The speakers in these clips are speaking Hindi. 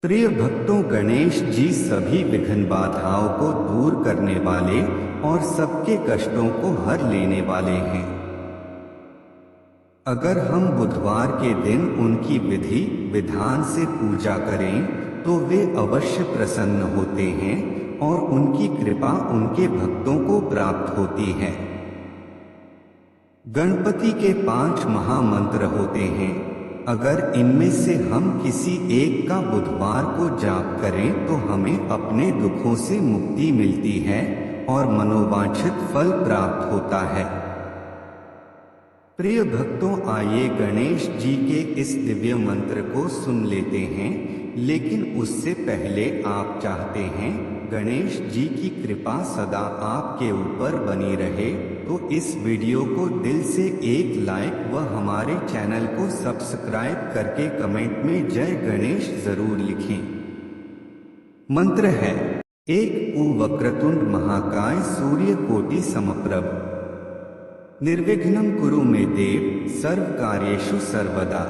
प्रिय भक्तों, गणेश जी सभी विघ्न बाधाओं को दूर करने वाले और सबके कष्टों को हर लेने वाले हैं। अगर हम बुधवार के दिन उनकी विधि विधान से पूजा करें तो वे अवश्य प्रसन्न होते हैं और उनकी कृपा उनके भक्तों को प्राप्त होती है। गणपति के 5 महामंत्र होते हैं। अगर इनमें से हम किसी एक का बुधवार को जाप करें तो हमें अपने दुखों से मुक्ति मिलती है और मनोवांछित फल प्राप्त होता है। प्रिय भक्तों, आइए गणेश जी के इस दिव्य मंत्र को सुन लेते हैं। लेकिन उससे पहले आप चाहते हैं गणेश जी की कृपा सदा आपके ऊपर बनी रहे तो इस वीडियो को दिल से एक लाइक व हमारे चैनल को सब्सक्राइब करके कमेंट में जय गणेश जरूर लिखें। मंत्र है, एक ऊ वक्रतुंड महाकाय सूर्य कोटि समप्रभ निर्विघ्नं कुरु मे देव सर्व कार्येषु सर्वदा।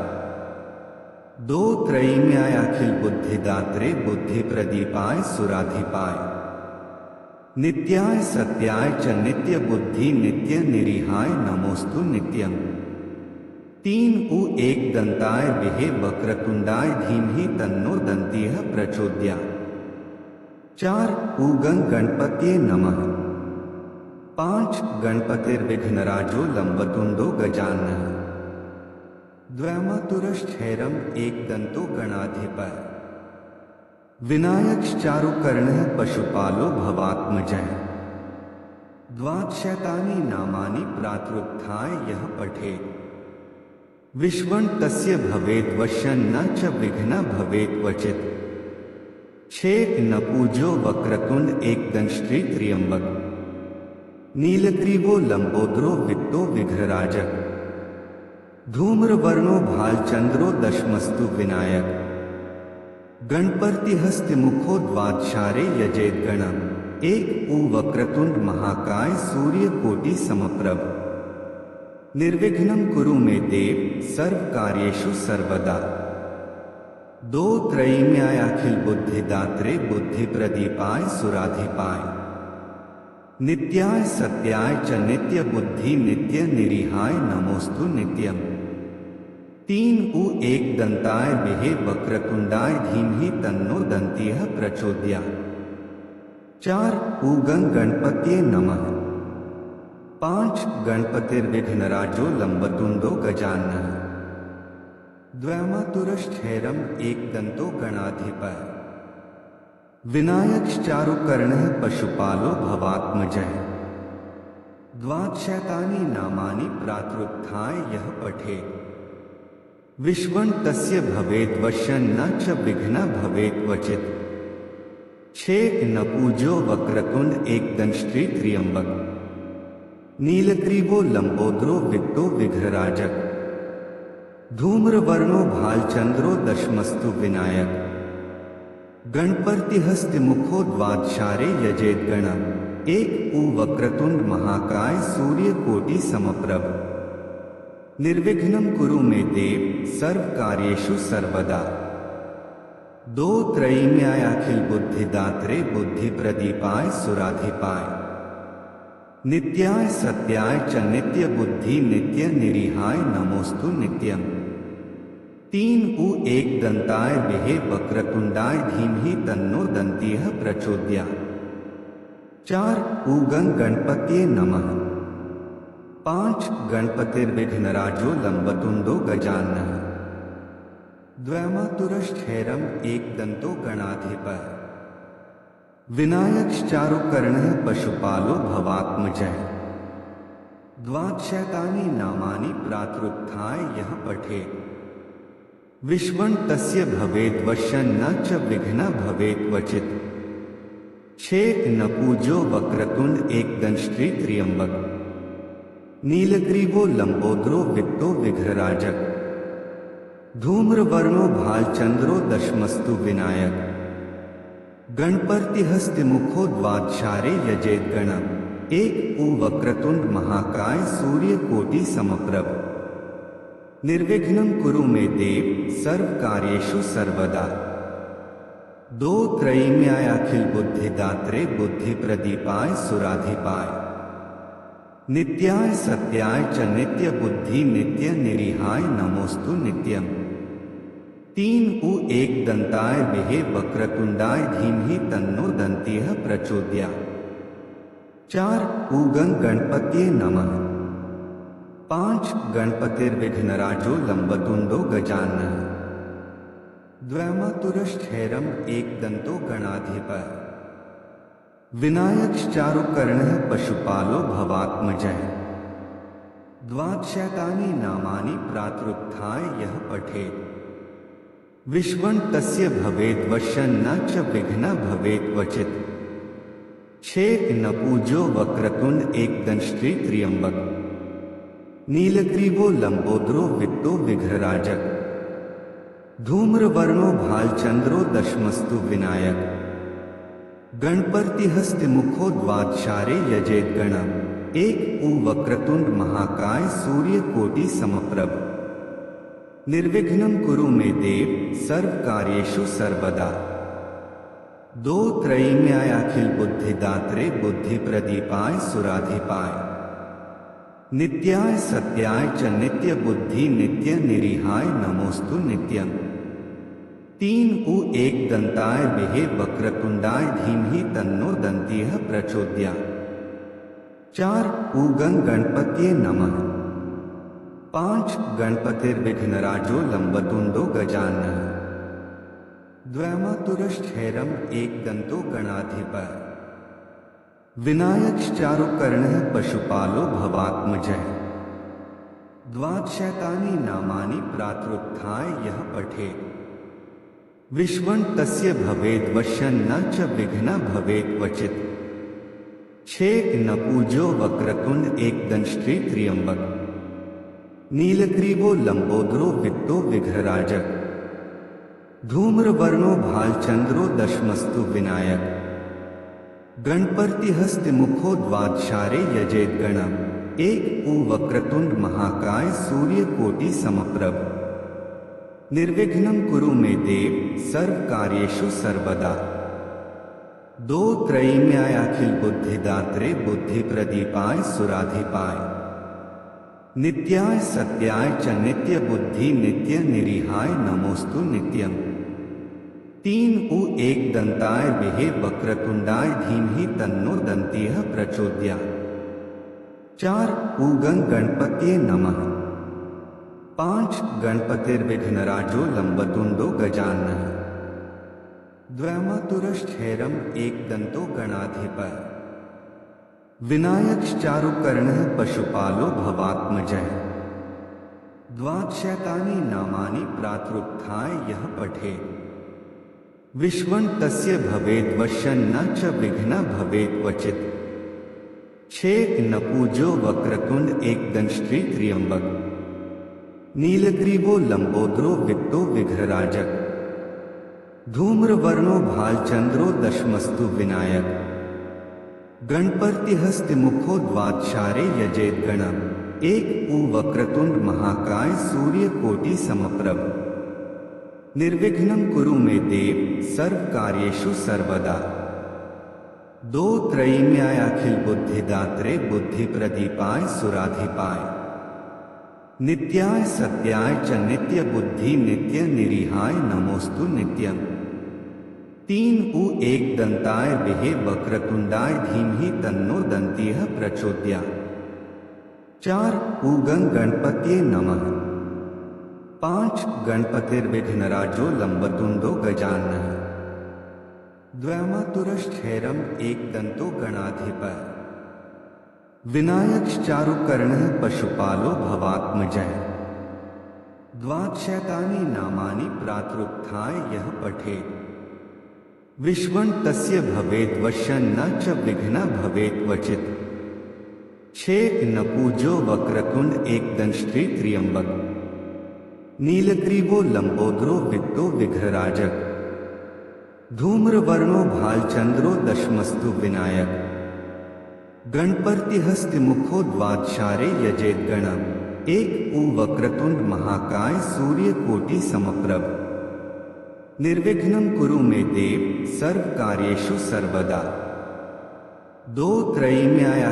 दो त्रयीम्यायाखिल बुद्धिदात्रे बुद्धि प्रदीपाय सुराधिपाय नित्याय सत्याय च नित्य बुद्धि नित्य निरीहाय नमोस्तु नित्यम। 3 उ एक दंताय विहे वक्रतुंडाय धीमहि तन्नो दन्तिः प्रचोदयात्। 4 उ गणपतये नमः। 5 गणपतिर्विघ्नराजो लंबतुंडो गजाननः। द्वयमातुरश्चैरम एक दंतो गणाधिपः। विनायकश्चारुकर्णः पशुपालो भवात्मजः। द्वादशैतानि नामानि प्रातरुत्थाय यः पठेत् विश्वं तस्य भवेत् वश्यं न च विघ्नः भवेत् क्वचित्। 6 न पूजो वक्रतुंड एकदंष्ट्री त्र्यंबक नीलग्रीवो लंबोदरो वित्तो विघ्नराजक। धूम्रवर्णो भालचंद्रो दशमस्तु विनायक। गणपतिहस्तिमुखो द्वादशारे यजेत गणम। 1 उ वक्रतुंड महाकाय सूर्य कोटि समप्रभ निर्विघ्नं कुरु मे देव सर्व कार्येषु सर्वदा। 2 त्रयीम्यायाखिल बुद्धिदात्रे बुद्धि प्रदीपाय सुराधिपाय नित्याय सत्याय च नित्य बुद्धि नित्य निरीहाय नमोस्तु नित्यम। 3 उ एक दंताय विहे वक्रतुंडाय धीमहि तन्नो दन्तिः प्रचोदयात्। 4 उ गणपतये नमः। 5 गणपतिर्विघ्नराजो लंबतुंडो गजाननः। द्वयमातुरश्चैरम एक दंतो गणाधिपः। विनायकश्चारुकर्णः पशुपालो भवात्मजः। द्वादशैतानि नामानि प्रातरुत्थाय यः पठेत् विश्वं तस्य भवेत् वश्यं न च विघ्नः भवेत् क्वचित्। 6 न पूजो वक्रतुंड एकदंष्ट्री त्र्यंबक नीलग्रीवो लंबोदरो वित्तो विघ्नराजक। धूम्रवर्णो भालचंद्रो दशमस्तु विनायक। गणपतिहस्तिमुखो द्वादशारे यजेत गणम। 1 उ वक्रतुंड महाकाय सूर्य कोटि समप्रभ निर्विघ्नं कुरु मे देव सर्व कार्येषु सर्वदा। 2 त्रयीम्यायाखिल बुद्धिदात्रे बुद्धि प्रदीपाय सुराधिपाय नित्याय सत्याय च नित्य बुद्धि नित्य निरीहाय नमोस्तु नित्यम। 3 उ एक दंताय विहे वक्रतुंडाय धीमहि तन्नो दन्तिः प्रचोदयात्। 4 उ गणपतये नमः। 5 गणपतिर्विघ्नराजो लंबतुंडो गजाननः। द्वयमातुरश्चैरम एक दंतो गणाधिपः। विनायकश्चारुकर्णः पशुपालो भवात्मजः। द्वादशैतानि नामानि प्रातरुत्थाय यः पठेत् विश्वं तस्य भवेत् वश्यं न च विघ्नः भवेत् क्वचित्। 6 न पूजो वक्रतुंड एकदंष्ट्री त्र्यंबक नीलग्रीवो लंबोदरो वित्तो विघ्नराजक। धूम्रवर्णो भालचंद्रो दशमस्तु विनायक। गणपतिहस्तिमुखो द्वादशारे यजेत गणम। 1 उ वक्रतुंड महाकाय सूर्य कोटि समप्रभ निर्विघ्नं कुरु मे देव सर्व कार्येषु सर्वदा। दो त्रयीम्याय अखिल बुद्धिदात्रे बुद्धि प्रदीपाय सुराधिपाय नित्याय सत्याय च नित्य बुद्धि नित्य निरीहाय नमोस्तु नित्यम। तीन उ एक दंताय विहे वक्रतुंडाय धीमहि तन्नो दंतिः प्रचोदयात्। चार उगं गणपत्ये नमः। पांच गणपतिर्विघ्नराजो लंबतुंडो गजाननः। द्वैमातुरश्चैरम एक दंतो गणाधिपः। विनायकश्चारुकर्णः पशुपालो भवात्मजः। द्वादशैतानि नामानि प्रातरुत्थाय यः पठेत् विश्वं तस्य भवेत् वश्यं न च विघ्नः भवेत् क्वचित्। छः नपूजो वक्रतुंड एकदंष्ट्री त्र्यंबक नीलग्रीवो लंबोदरो वित्तो विघ्नराजक धूम्रवर्णो भालचंद्रो दशमस्तु विनायक गणपतिहस्तिमुखो द्वादशारे यजेत गणम। एक उ वक्रतुंड महाकाय सूर्य कोटि समप्रभ निर्विघ्नं कुरु मे देव सर्व कार्येषु सर्वदा। दो त्रयीम्याय अखिल बुद्धिदात्रे बुद्धि प्रदीपाय सुराधिपाय नित्याय सत्याय च नित्य बुद्धि नित्य निरीहाय नमोस्तु नित्यम। तीन उ एक दंताय विहे वक्रतुंडाय धीमहि तन्नो दंतिः प्रचोदयात्। चार उगं गणपत्ये नमः। पांच गणपतिर्विघ्नराजो लंबतुंडो गजाननः। द्वैमातुरश्चैरम एक दंतो गणाधिपः। विनायकश्चारुकर्णः पशुपालो भवात्मजः। द्वादशैतानि नामानि प्रातरुत्थाय यः पठेत् विश्वं तस्य भवेत् वश्यं न च विघ्नः भवेत् क्वचित्। छः नपूजो वक्रतुंड एकदंष्ट्री त्र्यंबक नीलग्रीवो लंबोदरो वित्तो विघ्नराजक धूम्रवर्णो भालचंद्रो दशमस्तु विनायक गणपतिहस्तिमुखो द्वादशारे यजेत गणम। एक उ वक्रतुंड महाकाय सूर्य कोटि समप्रभ निर्विघ्नं कुरु मे देव सर्व कार्येषु सर्वदा। दो त्रयीम्याय अखिल बुद्धिदात्रे बुद्धि प्रदीपाय सुराधिपाय नित्याय सत्याय च नित्य बुद्धि नित्य निरीहाय नमोस्तु नित्यम। तीन उ एक दंताय विहे वक्रतुंडाय धीमहि तन्नो दंतिः प्रचोदयात्। चार उगं गणपत्ये नमः। पांच गणपतिर्विघ्नराजो लंबतुंडो गजाननः। द्वैमातुरश्चैरम एक दंतो गणाधिपः। विनायकश्चारुकर्णः पशुपालो भवात्मजः। द्वादशैतानि नामानि प्रातरुत्थाय यः पठेत् विश्वं तस्य भवेत् वश्यं न च विघ्नः भवेत् क्वचित्। छः नपूजो वक्रतुंड एकदंष्ट्री त्र्यंबक नीलग्रीवो लंबोदरो वित्तो विघ्नराजक धूम्रवर्णो भालचंद्रो दशमस्तु विनायक गणपतिहस्तिमुखो द्वादशारे यजेत गणम। एक उ वक्रतुंड महाकाय सूर्य कोटि समप्रभ निर्विघ्नं कुरु मे देव सर्व कार्येषु सर्वदा। दो त्रयीम्याय अखिल बुद्धिदात्रे बुद्धि प्रदीपाय सुराधिपाय नित्याय सत्याय च नित्य बुद्धि नित्य निरीहाय नमोस्तु नित्यम। तीन उ एक दंताय विहे वक्रतुंडाय धीमहि तन्नो दंतिः प्रचोदयात्। चार उगं गणपत्ये नमः। पांच गणपतिर्विघ्नराजो लंबतुंडो गजाननः। द्वैमातुरश्चैरम एक दंतो गणाधिपः। विनायकश्चारुकर्णः पशुपालो भवात्मजः। द्वादशैतानि नामानि प्रातरुत्थाय यः पठेत् विश्वं तस्य भवेत् वश्यं न च विघ्नः भवेत् क्वचित्। छः नपूजो वक्रतुंड एकदंष्ट्री त्र्यंबक नीलग्रीवो लंबोदरो वित्तो विघ्नराजक धूम्रवर्णो भालचंद्रो दशमस्तु विनायक गणपतिहस्तिमुखो द्वादशारे यजेत गणम। एक उ वक्रतुंड महाकाय सूर्य कोटि समप्रभ निर्विघ्नं कुरु मे देव सर्व कार्येषु सर्वदा। 2 त्रयीम्याया